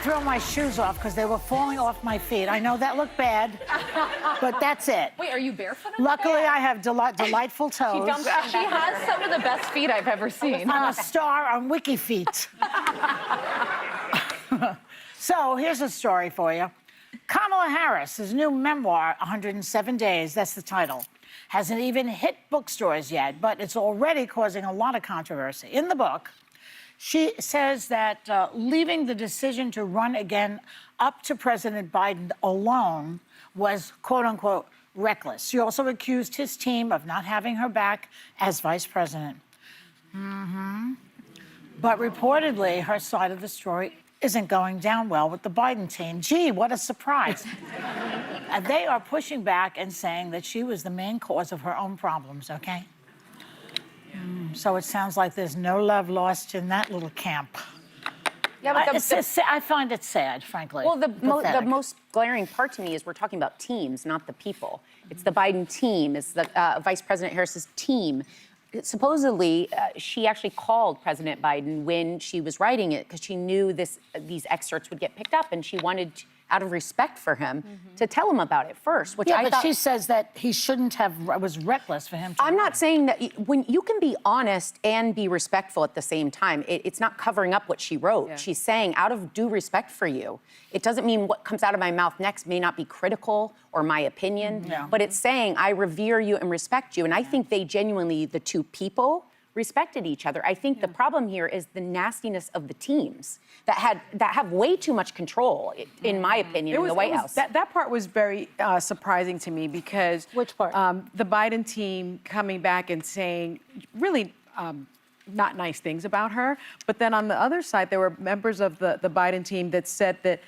throw my shoes off because they were falling off my feet. I know that looked bad, but that's it. Wait, are you barefoot? Luckily, I have delightful toes. She has some of the best feet I've ever seen. I'm a star on Wiki Feet. So here's a story for you. Kamala Harris' new memoir, 107 Days, that's the title, hasn't even hit bookstores yet, but it's already causing a lot of controversy. In the book, she says that leaving the decision to run again up to President Biden alone was, quote unquote, reckless. She also accused his team of not having her back as vice president. But reportedly, her side of the story isn't going down well with the Biden team. Gee, what a surprise. They are pushing back and saying that she was the main cause of her own problems, okay? So it sounds like there's no love lost in that little camp. Yeah, but I find it sad, frankly. Well, the most glaring part to me is we're talking about teams, not the people. It's the Biden team. It's the Vice President Harris's team. Supposedly, she actually called President Biden when she was writing it because she knew these excerpts would get picked up, and she wanted, out of respect for him, to tell him about it first, which I thought... she says that he shouldn't have, it was reckless for him to... I'm not saying that when you can be honest and be respectful at the same time. It's not covering up what she wrote. Yeah. She's saying, out of due respect for you, it doesn't mean what comes out of my mouth next may not be critical or my opinion, but it's saying, I revere you and respect you. And I think they genuinely, the two people, respected each other. I think the problem here is the nastiness of the teams that have way too much control, in my opinion, in the White House. That part was very surprising to me because... Which part? The Biden team coming back and saying really not nice things about her. But then on the other side, there were members of the Biden team that said that,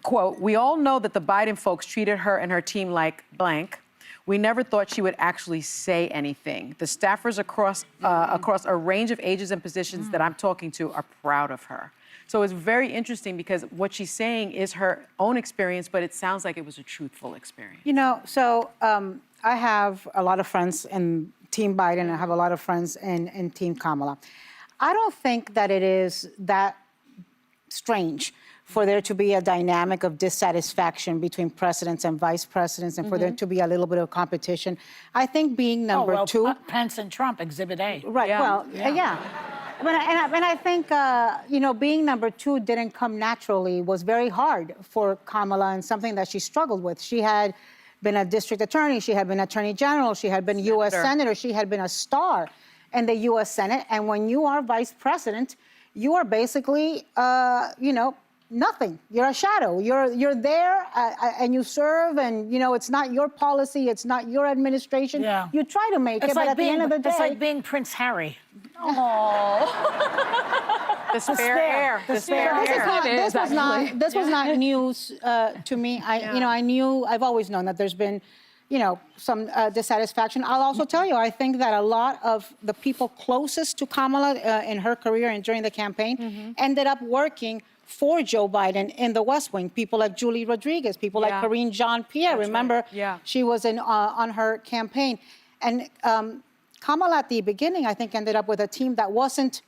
quote, we all know that the Biden folks treated her and her team like blank. We never thought she would actually say anything. The staffers across a range of ages and positions that I'm talking to are proud of her. So it's very interesting because what she's saying is her own experience, but it sounds like it was a truthful experience. You know, so I have a lot of friends in Team Biden. I have a lot of friends in Team Kamala. I don't think that it is that strange for there to be a dynamic of dissatisfaction between presidents and vice presidents and for there to be a little bit of competition. I think being number two... Pence and Trump, Exhibit A. Right, yeah. But I think, you know, being number two didn't come naturally, was very hard for Kamala and something that she struggled with. She had been a district attorney, she had been attorney general, she had been U.S. senator, she had been a star in the U.S. Senate. And when you are vice president, you are basically, you know, nothing. You're a shadow. You're there and you serve, and you know it's not your policy. It's not your administration. Yeah. You try to make it, but at the end of the day, it's like being Prince Harry. Oh, Despair. This was not news to me. I've always known that there's been, you know, some dissatisfaction. I'll also tell you, I think that a lot of the people closest to Kamala in her career and during the campaign ended up working for Joe Biden in the West Wing. People like Julie Rodriguez, people like Karine Jean-Pierre. Remember, she was on her campaign. And Kamala at the beginning, I think, ended up with a team that wasn't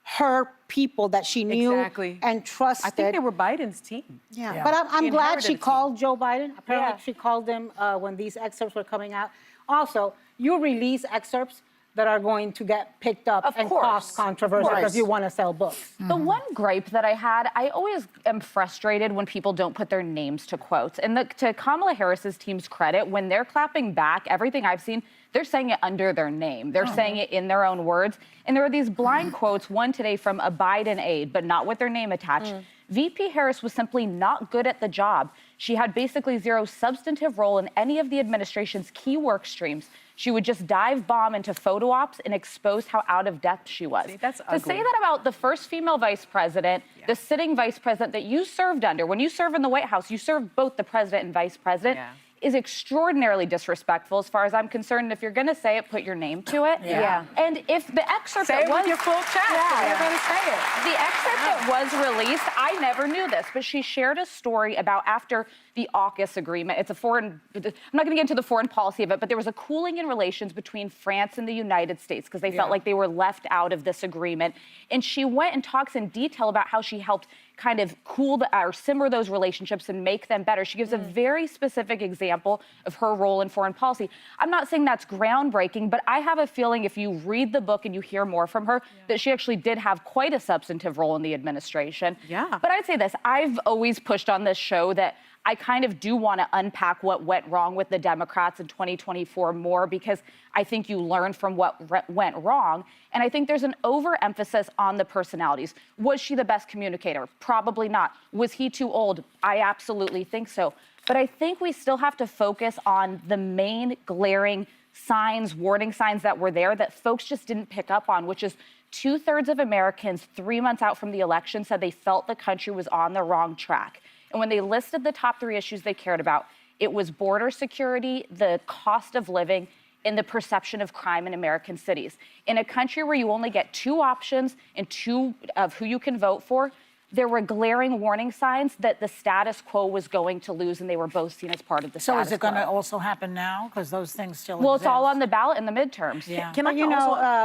her people that she knew and trusted. I think they were Biden's team. Yeah. But I'm glad she called Joe Biden. Apparently she called him when these excerpts were coming out. Also, you release excerpts that are going to get picked up and cause controversy because you want to sell books. The one gripe that I had, I always am frustrated when people don't put their names to quotes. And to Kamala Harris's team's credit, when they're clapping back, everything I've seen, they're saying it under their name. They're saying it in their own words. And there are these blind quotes, one today from a Biden aide, but not with their name attached. VP Harris was simply not good at the job. She had basically zero substantive role in any of the administration's key work streams. She would just dive bomb into photo ops and expose how out of depth she was. See, that's ugly. To say that about the first female vice president, the sitting vice president that you served under, when you serve in the White House, you serve both the president and vice president, is extraordinarily disrespectful as far as I'm concerned. And if you're going to say it, put your name to it. And if the excerpt say it with your full chest. Everybody say it. The excerpt that was released, I never knew this, but she shared a story about after the AUKUS agreement. It's a foreign, I'm not going to get into the foreign policy of it, but there was a cooling in relations between France and the United States because they felt like they were left out of this agreement. And she went and talks in detail about how she helped kind of or simmer those relationships and make them better. She gives a very specific example of her role in foreign policy. I'm not saying that's groundbreaking, but I have a feeling if you read the book and you hear more from her, that she actually did have quite a substantive role in the administration. Yeah. But I'd say this, I've always pushed on this show that I kind of do want to unpack what went wrong with the Democrats in 2024 more, because I think you learn from what went wrong. And I think there's an overemphasis on the personalities. Was she the best communicator? Probably not. Was he too old? I absolutely think so. But I think we still have to focus on the main glaring signs, warning signs that were there that folks just didn't pick up on, which is 2/3 of Americans 3 months out from the election said they felt the country was on the wrong track. And when they listed the top 3 issues they cared about, it was border security, the cost of living, and the perception of crime in American cities. In a country where you only get 2 options and 2 of who you can vote for, there were glaring warning signs that the status quo was going to lose, and they were both seen as part of the status quo. So is it going to also happen now? Because those things still Well, exist. it's all on the ballot in the midterms. Yeah. Can I,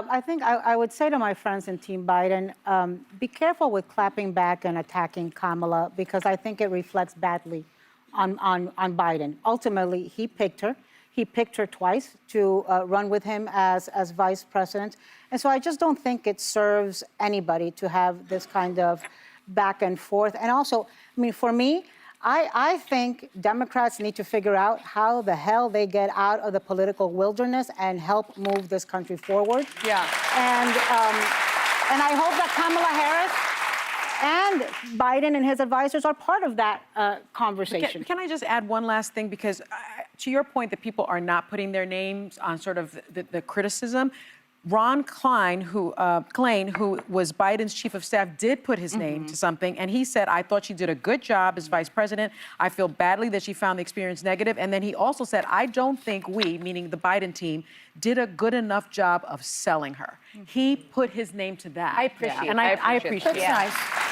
I think I would say to my friends in Team Biden, be careful with clapping back and attacking Kamala, because I think it reflects badly on Biden. Ultimately, he picked her. He picked her twice to run with him as vice president. And so I just don't think it serves anybody to have this kind of back and forth. And also, I mean, for me, I think Democrats need to figure out how the hell they get out of the political wilderness and help move this country forward. Yeah. And I hope that Kamala Harris and Biden and his advisors are part of that conversation. Can I just add one last thing? Because to your point that people are not putting their names on sort of the criticism, Ron Klain, who was Biden's chief of staff, did put his name to something, and he said, I thought she did a good job as vice president. I feel badly that she found the experience negative. And then he also said, I don't think we, meaning the Biden team, did a good enough job of selling her. He put his name to that. I appreciate and I appreciate That's that. nice.